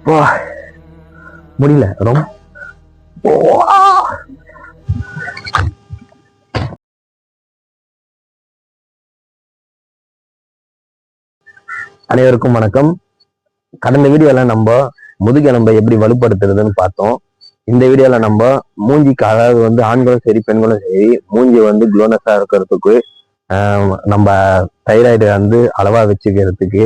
போ முடியல ரொம்ப. அனைவருக்கும் வணக்கம். கடந்த வீடியோல நம்ம முதுகெலும்பை எப்படி வலுப்படுத்துறதுன்னு பார்த்தோம். இந்த வீடியோல நம்ம மூஞ்சிக்கு, அதாவது வந்து ஆண்களும் சரி பெண்களும் சரி, மூஞ்சி வந்து குளோனஸா இருக்கிறதுக்கு, நம்ம தைராய்டு வந்து அளவா வச்சுக்கிறதுக்கு,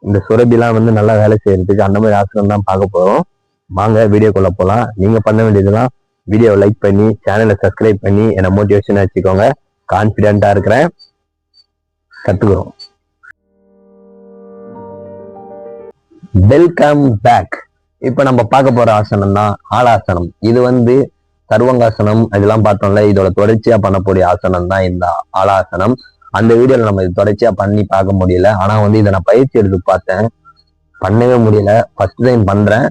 இந்த சுரபிலாம் வந்து நல்லா வேலை செய்யறதுக்கு அந்த மாதிரி ஆசனம் தான் பார்க்க போறோம். வாங்க வீடியோக்குள்ள போகலாம். நீங்க பண்ண வேண்டியதுதான் வீடியோவை லைக் பண்ணி சேனலை சப்ஸ்கிரைப் பண்ணி என்னை மோட்டிவேஷன் வச்சுக்கோங்க. கான்ஃபிடென்ட்டா இருக்கிறேன், கத்துக்கிறோம். Welcome back. இப்ப நம்ம பார்க்க போற ஆசனம் தான் ஆலாசனம். இது வந்து சர்வங்காசனம் இதெல்லாம் பார்த்தோம்ல, இதோட தொடர்ச்சியா பண்ணக்கூடிய ஆசனம் தான் இந்த ஆலாசனம். அந்த வீடியோல நம்ம இது தொடர்ச்சியா பண்ணி பார்க்க முடியல. ஆனா வந்து இதை நான் பயிற்சி எடுத்து பார்த்தேன், பண்ணவே முடியல. ஃபர்ஸ்ட் டைம் பண்றேன்,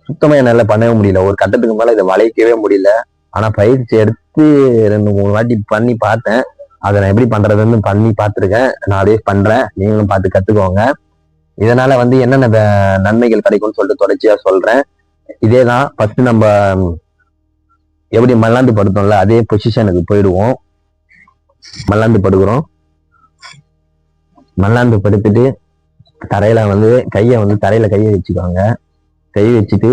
சுத்தமா என்னால பண்ணவே முடியல. ஒரு கட்டத்துக்கு மேல இதை வளைக்கவே முடியல. ஆனா பயிற்சி எடுத்து 2-3 வாட்டி பண்ணி பார்த்தேன். அதை நான் எப்படி பண்றதுன்னு பண்ணி பார்த்துருக்கேன். நான் அதே பண்றேன், நீங்களும் பார்த்து கத்துக்கோங்க. இதனால வந்து என்னென்ன நன்மைகள் கிடைக்கும்னு சொல்லிட்டு தொடர்ச்சியா சொல்றேன். இதேதான் ஃபர்ஸ்ட் நம்ம எப்படி மல்லாந்து படுத்தோம்ல அதே பொசிஷனுக்கு போயிடுவோம். மல்லாந்து படுக்கிறோம். மல்லாந்து படுத்துட்டு தரையில வந்து கையை வந்து தரையில கையை வச்சுக்கோங்க. கை வச்சுட்டு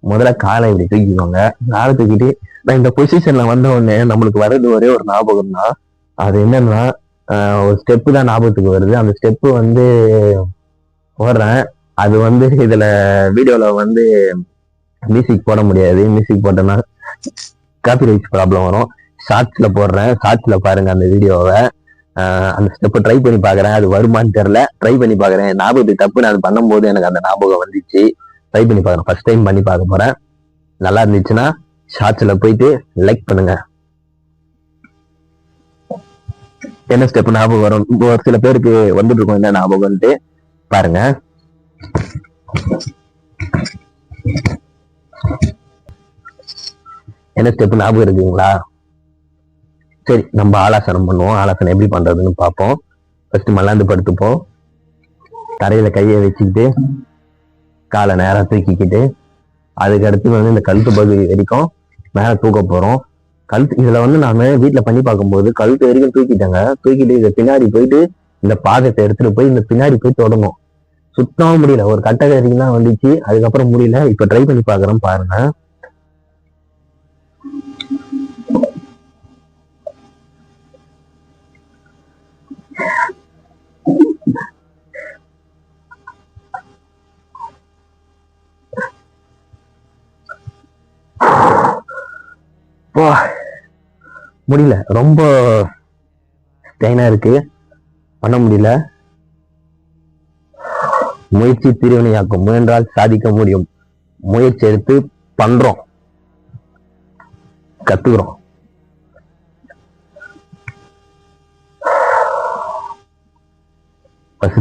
முதல்ல காலை இப்படி தூக்கிக்கோங்க. காலை தூக்கிட்டு நான் இந்த பொசிஷன்ல வந்த உடனே நம்மளுக்கு வர்றது ஒரே ஒரு ஞாபகம் தான். அது என்னன்னா, ஒரு ஸ்டெப்பு தான் ஞாபகத்துக்கு வருது. அந்த ஸ்டெப்பு வந்து போடுறேன். அது வந்து இதுல வீடியோல வந்து மியூசிக் போட முடியாது. மியூசிக் போட்டோம்னா காப்பிரைட் ப்ராப்ளம் வரும். ஷார்ட்ஸ்ல போடுறேன், ஷார்ட்ஸ்ல பாருங்க அந்த வீடியோவை. அந்த ஸ்டெப்பை ட்ரை பண்ணி பாக்குறேன். அது வருமானு தெரியல, ட்ரை பண்ணி பாக்குறேன். ஞாபகத்துக்கு தப்புன்னு அது பண்ணும்போது எனக்கு அந்த ஞாபகம் வந்துச்சு. ட்ரை பண்ணி பாக்குறேன், ஃபர்ஸ்ட் டைம் பண்ணி பார்க்க போறேன். நல்லா இருந்துச்சுன்னா ஷார்ட்ஸ்ல போயிட்டு லைக் பண்ணுங்க. என்ன ஸ்டெப் ஞாபகம் வரும், ஒரு சில பேருக்கு வந்துட்டு இருக்கும் என்ன ஞாபகம்ட்டு பாருங்க. என்ன ஸ்டெப் ஞாபகம் இருக்குங்களா? சரி, நம்ம ஆலாசனம் பண்ணுவோம். ஆலாசனம் எப்படி பண்றதுன்னு பார்ப்போம். ஃபர்ஸ்ட் மல்லாந்து படுத்துப்போம். தரையில கையை வச்சுக்கிட்டு காலை நேரம் தூக்கிக்கிட்டு, அதுக்கு அடுத்து வந்து இந்த கழுத்து பகுதி வரைக்கும் மேல தூக்க போறோம். கழுத்து இதுல வந்து நாம வீட்டுல பண்ணி பார்க்கும்போது கழுத்து வரைக்கும் தூக்கிட்டாங்க. தூக்கிட்டு இதை பின்னாடி போயிட்டு இந்த பாதத்தை எடுத்துட்டு போய் இந்த பின்னாடி போய் தொடங்கும். சுத்தமா முடியல, ஒரு கட்ட வரைக்கும் தான் வந்துச்சு. அதுக்கப்புறம் முடியல. இப்ப ட்ரை பண்ணி பாக்குறோம் பாருங்க. முடியல, ரொம்ப ஸ்ட்ரெயினா இருக்கு, பண்ண முடியல. முயற்சி திருவினையாக்கும், முயன்றால் சாதிக்க முடியும். முயற்சி எடுத்து பண்றோம், கத்துக்கிறோம்.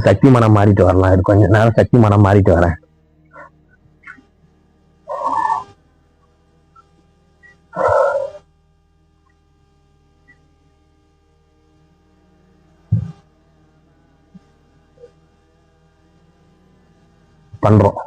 சக்தி மனம் மாறிட்டு வரலாம். இது கொஞ்ச நேரம் சக்தி மனம் மாறிட்டு வரேன். பண்றோம்.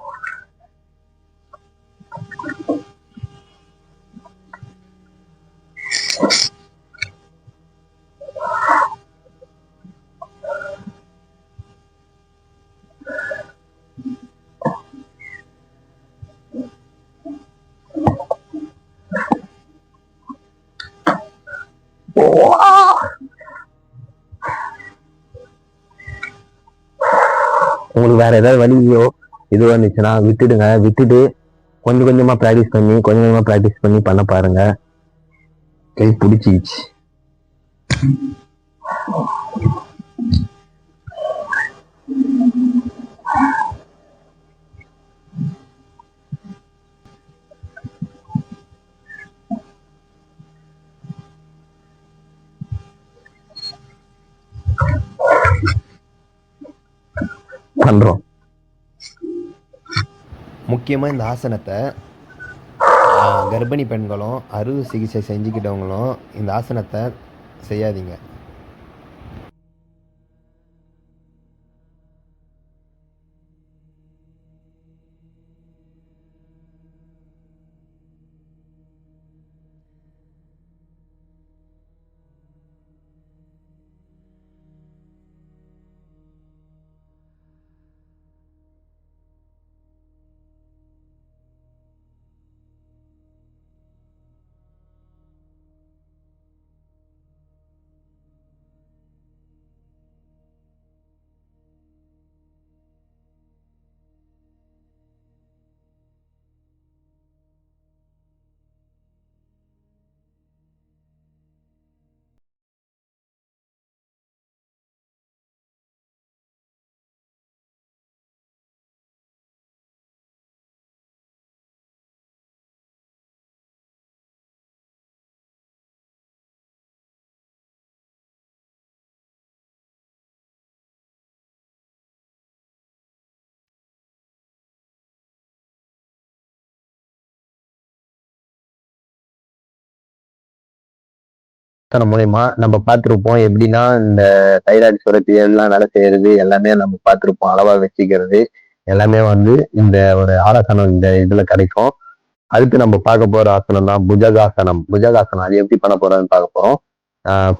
உங்களுக்கு வேற ஏதாவது வழியோ இது வந்துச்சுன்னா விட்டுடுங்க. விட்டுட்டு கொஞ்சம் கொஞ்சமா ப்ராக்டிஸ் பண்ணி பண்ண பாருங்க. கை பிடிச்சிச்சு. பண்றோம். முக்கியமாக இந்த ஆசனத்தை கர்ப்பிணி பெண்களும் அறுவை சிகிச்சை செஞ்சுக்கிட்டவங்களும் இந்த ஆசனத்தை செய்யாதீங்க. ஆசனம் மூலயமா நம்ம பார்த்துருப்போம். எப்படின்னா இந்த தைராய்டு சுரப்பி எல்லாம் வேலை செய்யறது எல்லாமே நம்ம பார்த்துருப்போம். அளவா வச்சுக்கிறது எல்லாமே வந்து இந்த ஒரு ஆலாசனம் இந்த இதுல கிடைக்கும். அடுத்து நம்ம பார்க்க போற ஆசனம் தான் புஜகாசனம். புஜகாசனம் அது எப்படி பண்ண போறோம்னு பார்க்க போறோம்.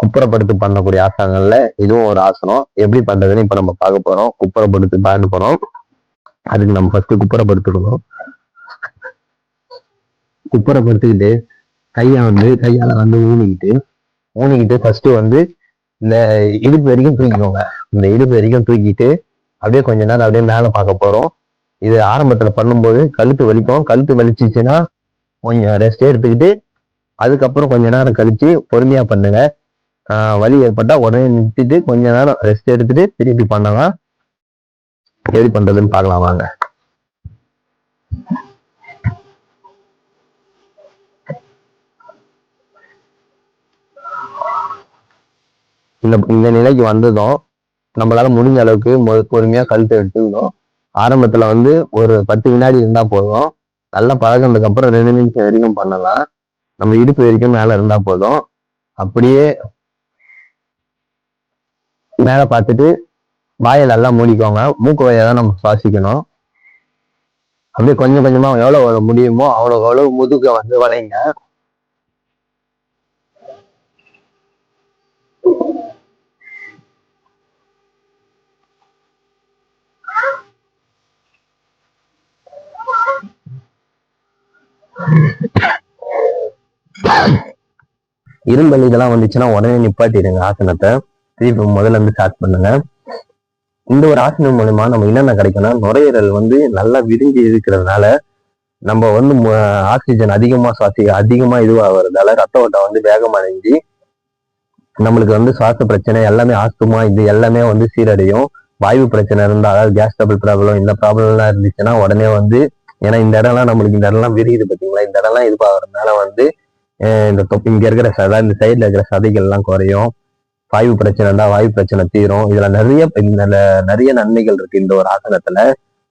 குப்புறப்படுத்து பண்ணக்கூடிய ஆசனங்கள்ல இதுவும் ஒரு ஆசனம். எப்படி பண்றதுன்னு இப்ப நம்ம பார்க்க போறோம். குப்புறப்படுத்து பண்ண போறோம். அதுக்கு நம்ம ஃபர்ஸ்ட் குப்புறப்படுத்திக்கணும். குப்புறப்படுத்திக்கிட்டு கையால வந்து ஊனிக்கிட்டு ஃபர்ஸ்ட் வந்து இந்த இடுப்பு வரைக்கும் தூக்கிக்கோங்க. இந்த இடுப்பு வரைக்கும் தூக்கிட்டு அப்படியே கொஞ்ச நேரம் அப்படியே மேல பார்க்க போறோம். இது ஆரம்பத்துல பண்ணும்போது கழுத்து வலிக்கும். கழுத்து வலிச்சிச்சுன்னா கொஞ்சம் ரெஸ்ட் எடுத்துக்கிட்டு அதுக்கப்புறம் கொஞ்ச நேரம் கழிச்சு பொறுமையா பண்ணுங்க. வலி ஏற்பட்டா உடனே நிறுத்திட்டு கொஞ்ச நேரம் ரெஸ்ட் எடுத்துட்டு திருப்பி பண்ணலாம். எப்படி பண்றதுன்னு பார்க்கலாம் வாங்க. இந்த நிலைக்கு வந்ததும் நம்மளால முடிஞ்ச அளவுக்கு பொறுமையா கழுத்தை எடுத்துக்கணும். ஆரம்பத்துல வந்து ஒரு 10 வினாடி இருந்தா போதும். நல்லா பழகினதுக்கு அப்புறம் 2 நிமிஷம் வரைக்கும் பண்ணலாம். நம்ம இடுப்பு வரைக்கும் மேல இருந்தா போதும். அப்படியே மேல பார்த்துட்டு வாயை நல்லா மூடிக்கோங்க. மூக்கு வழியா தான் நம்ம சுவாசிக்கணும். அப்படியே கொஞ்சம் கொஞ்சமா எவ்வளவு முடியுமோ அவ்வளவு முதுக வந்து வளைங்க. இரும்பல் இதெல்லாம் வந்துச்சுன்னா உடனே நிப்பாட்டிடுங்க ஆசனத்தை. திருப்பி முதல்ல இருந்து ஸ்டார்ட் பண்ணுங்க. இந்த ஒரு ஆசனம் மூலமா நம்ம என்னென்ன கிடைக்கும்னா நுரையீரல் வந்து நல்லா விரிஞ்சு இருக்கிறதுனால நம்ம வந்து ஆக்சிஜன் அதிகமா இதுவாகிறதால ரத்த ஓட்டம் வந்து வேகமடைஞ்சு நம்மளுக்கு வந்து சுவாச பிரச்சனை எல்லாமே ஆஸ்துமா இது எல்லாமே வந்து சீரடையும். வாயு பிரச்சனை இருந்தா அதாவது கேஸ் டபுள் ப்ராப்ளம் இந்த ப்ராப்ளம் எல்லாம் இருந்துச்சுன்னா உடனே வந்து ஏன்னா இந்த இடம்லாம் நம்மளுக்கு இந்த இடம்லாம் விரியுது பார்த்தீங்களா, இந்த இடம்லாம் இதுவாகிறதுனால வந்து இந்த இங்க இருக்கிற சதை இந்த சைட்ல இருக்கிற சதைகள் எல்லாம் குறையும். வாயு பிரச்சனை இருந்தா வாயு பிரச்சனை தீரும். இதுல நிறைய நன்மைகள் இருக்கு இந்த ஒரு ஆசனத்துல.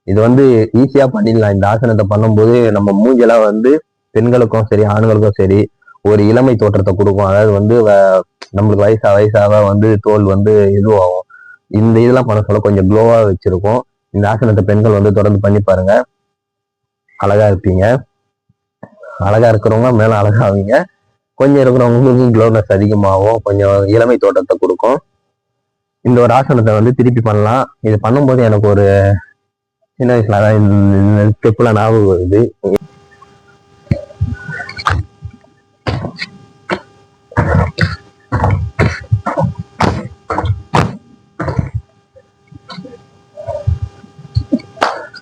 இது வந்து ஈஸியா பண்ணிடலாம். இந்த ஆசனத்தை பண்ணும்போது நம்ம மூஞ்செல்லாம் வந்து பெண்களுக்கும் சரி ஆண்களுக்கும் சரி ஒரு இளமை தோற்றத்தை கொடுக்கும். அதாவது வந்து நம்மளுக்கு வயசாக வந்து தோல் வந்து இதுவாகும். இந்த இதெல்லாம் பண்ண சொல்ல கொஞ்சம் க்ளோவா வச்சிருக்கும். இந்த ஆசனத்தை பெண்கள் வந்து தொடர்ந்து பண்ணி பாருங்க, அழகா இருப்பீங்க. அழகா இருக்கிறவங்க மேல அழகாவீங்க. கொஞ்சம் இருக்கிறவங்களுக்கு க்ளோனஸ் அதிகமாகும், கொஞ்சம் இளமை தோட்டத்தை கொடுக்கும். இந்த ஒரு ஆசனத்தை வந்து திருப்பி பண்ணலாம். இது பண்ணும்போது எனக்கு ஒரு சின்ன வயசுல இந்த ஸ்டெப்ல ஞாபகம் வருது.